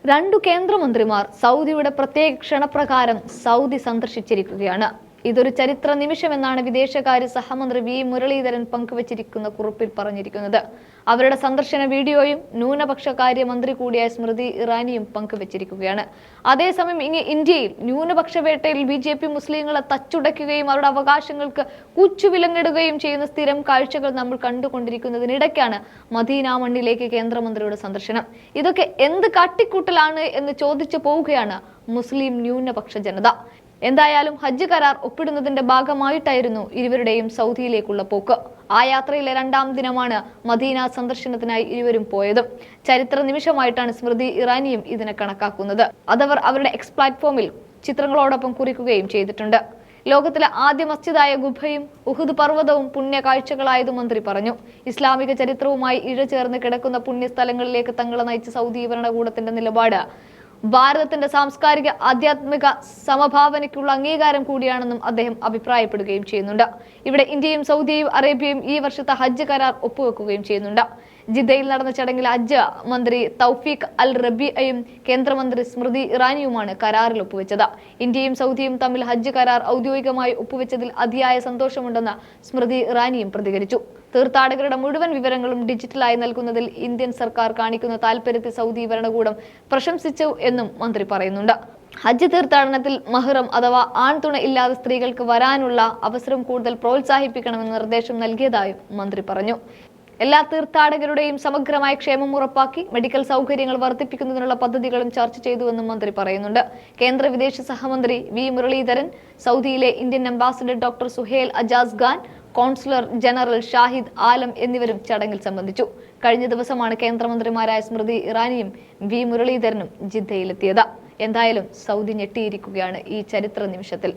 രണ്ടു കേന്ദ്രമന്ത്രിമാർ സൗദിയുടെ പ്രത്യേക ക്ഷണപ്രകാരം സൗദി സന്ദർശിച്ചിരിക്കുകയാണ്. ഇതൊരു ചരിത്ര നിമിഷമെന്നാണ് വിദേശകാര്യ സഹമന്ത്രി വി മുരളീധരൻ പങ്കുവച്ചിരിക്കുന്ന കുറിപ്പിൽ പറഞ്ഞിരിക്കുന്നത്. അവരുടെ സന്ദർശന വീഡിയോയും ന്യൂനപക്ഷകാര്യ മന്ത്രി കൂടിയായ സ്മൃതി ഇറാനിയും പങ്കുവച്ചിരിക്കുകയാണ്. അതേസമയം ഇന്ത്യയിൽ ന്യൂനപക്ഷ വേട്ടയിൽ BJP മുസ്ലിങ്ങളെ തച്ചുടയ്ക്കുകയും അവരുടെ അവകാശങ്ങൾക്ക് കൂച്ചുവിലങ്ങിടുകയും ചെയ്യുന്ന സ്ഥിരം കാഴ്ചകൾ നമ്മൾ കണ്ടുകൊണ്ടിരിക്കുന്നതിനിടയ്ക്കാണ് മദീന മണ്ണിലേക്ക് കേന്ദ്രമന്ത്രിയുടെ സന്ദർശനം. ഇതൊക്കെ എന്ത് കാട്ടിക്കൂട്ടലാണ് എന്ന് ചോദിച്ചു പോവുകയാണ് മുസ്ലിം ന്യൂനപക്ഷ ജനത. എന്തായാലും ഹജ്ജ് കരാർ ഒപ്പിടുന്നതിന്റെ ഭാഗമായിട്ടായിരുന്നു ഇരുവരുടെയും സൗദിയിലേക്കുള്ള പോക്ക്. ആ യാത്രയിലെ രണ്ടാം ദിനമാണ് മദീന സന്ദർശനത്തിനായി ഇരുവരും പോയത്. ചരിത്ര നിമിഷമായിട്ടാണ് സ്മൃതി ഇറാനിയും ഇതിനെ കണക്കാക്കുന്നത്. അതവർ അവരുടെ എക്സ് പ്ലാറ്റ്ഫോമിൽ ചിത്രങ്ങളോടൊപ്പം കുറിക്കുകയും ചെയ്തിട്ടുണ്ട്. ലോകത്തിലെ ആദ്യ മസ്ജിദായ ഗുബയും ഉഹുദ് പർവ്വതവും പുണ്യ കാഴ്ചകളായതു മന്ത്രി പറഞ്ഞു. ഇസ്ലാമിക ചരിത്രവുമായി ഇഴചേർന്ന് കിടക്കുന്ന പുണ്യസ്ഥലങ്ങളിലേക്ക് തങ്ങളെ നയിച്ച സൗദി ഭരണകൂടത്തിന്റെ നിലപാട് ഭാരതത്തിന്റെ സാംസ്കാരിക ആധ്യാത്മിക സമഭാവനയ്ക്കുള്ള അംഗീകാരം കൂടിയാണെന്നും അദ്ദേഹം അഭിപ്രായപ്പെടുകയും ചെയ്യുന്നുണ്ട്. ഇവിടെ ഇന്ത്യയും സൗദിയും അറേബ്യയും ഈ വർഷത്തെ ഹജ്ജ് കരാർ ഒപ്പുവെക്കുകയും ചെയ്യുന്നുണ്ട്. ജിദ്ദയിൽ നടന്ന ചടങ്ങിൽ ഹജ്ജ് മന്ത്രി തൗഫീഖ് അൽ റബീഅയും കേന്ദ്രമന്ത്രി സ്മൃതി ഇറാനിയുമാണ് കരാറിൽ ഒപ്പുവെച്ചത്. ഇന്ത്യയും സൗദിയും തമ്മിൽ ഹജ്ജ് കരാർ ഔദ്യോഗികമായി ഒപ്പുവെച്ചതിൽ അതിയായ സന്തോഷമുണ്ടെന്ന് സ്മൃതി ഇറാനിയും പ്രതികരിച്ചു. തീർത്ഥാടകരുടെ മുഴുവൻ വിവരങ്ങളും ഡിജിറ്റലായി നൽകുന്നതിൽ ഇന്ത്യൻ സർക്കാർ കാണിക്കുന്ന താൽപര്യത്തെ സൗദി ഭരണകൂടം പ്രശംസിച്ചു എന്നും മന്ത്രി പറയുന്നുണ്ട്. ഹജ്ജ് തീർത്ഥാടനത്തിൽ മഹ്റം അഥവാ ആൺതുണ ഇല്ലാതെ സ്ത്രീകൾക്ക് വരാനുള്ള അവസരം കൂടുതൽ പ്രോത്സാഹിപ്പിക്കണമെന്ന് നിർദ്ദേശം നൽകിയതായും മന്ത്രി പറഞ്ഞു. എല്ലാ തീർത്ഥാടകരുടെയും സമഗ്രമായ ക്ഷേമം ഉറപ്പാക്കി മെഡിക്കൽ സൗകര്യങ്ങൾ വർദ്ധിപ്പിക്കുന്നതിനുള്ള പദ്ധതികളും ചർച്ച ചെയ്തുവെന്നും മന്ത്രി പറയുന്നുണ്ട്. കേന്ദ്ര വിദേശ സഹമന്ത്രി വി മുരളീധരൻ, സൗദിയിലെ Indian ambassador doctor Suhel Ajaz Khan, consular general Shahid Alam എന്നിവരും ചടങ്ങിൽ സംബന്ധിച്ചു. കഴിഞ്ഞ ദിവസമാണ് കേന്ദ്രമന്ത്രിമാരായ സ്മൃതി ഇറാനിയും വി മുരളീധരനും ജിദ്ദയിലെത്തിയത്. എന്തായാലും സൗദി ഞെട്ടിയിരിക്കുകയാണ് ഈ ചരിത്ര നിമിഷത്തിൽ.